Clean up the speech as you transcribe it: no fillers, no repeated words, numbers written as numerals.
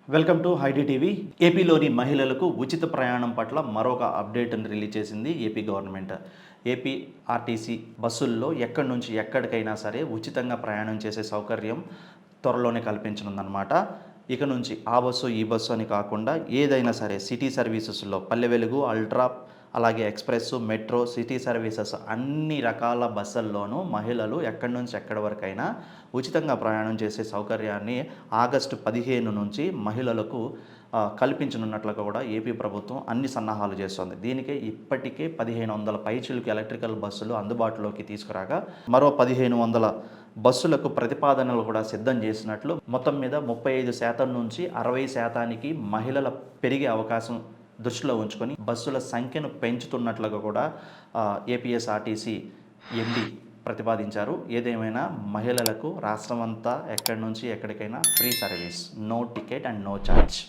Welcome to Heidi TV. ఏపీలోని మహిళలకు ఉచిత ప్రయాణం పట్ల మరొక అప్డేట్ని రిలీజ్ చేసింది ఏపీ గవర్నమెంట్. ఏపీ ఆర్టీసీ బస్సుల్లో ఎక్కడి నుంచి ఎక్కడికైనా సరే ఉచితంగా ప్రయాణం చేసే సౌకర్యం త్వరలోనే కల్పించనుందన్నమాట. ఇక నుంచి ఆ బస్సు ఈ బస్సు అని కాకుండా ఏదైనా సరే సిటీ సర్వీసెస్లో పల్లె వెలుగు, అల్ట్రా, అలాగే ఎక్స్ప్రెస్, మెట్రో, సిటీ సర్వీసెస్ అన్ని రకాల బస్సుల్లోనూ మహిళలు ఎక్కడి నుంచి ఎక్కడి వరకైనా ఉచితంగా ప్రయాణం చేసే సౌకర్యాన్ని ఆగస్టు 15 నుంచి మహిళలకు కల్పించనున్నట్లుగా కూడా ఏపీ ప్రభుత్వం అన్ని సన్నాహాలు చేస్తోంది. దీనికే ఇప్పటికే 1500 పైచిలుకు ఎలక్ట్రికల్ బస్సులు అందుబాటులోకి తీసుకురాగా మరో 1500 బస్సులకు ప్రతిపాదనలు కూడా సిద్ధం చేసినట్లు, మొత్తం మీద 35% నుంచి 60%కి మహిళల పెరిగే అవకాశం దృష్టిలో ఉంచుకొని బస్సుల సంఖ్యను పెంచుతున్నట్లుగా కూడా ఏపీఎస్ఆర్టీసీ ఎండి ప్రతిపాదించారు. ఏదేమైనా మహిళలకు రాష్ట్రమంతా ఎక్కడి నుంచి ఎక్కడికైనా free service, no ticket and no charge.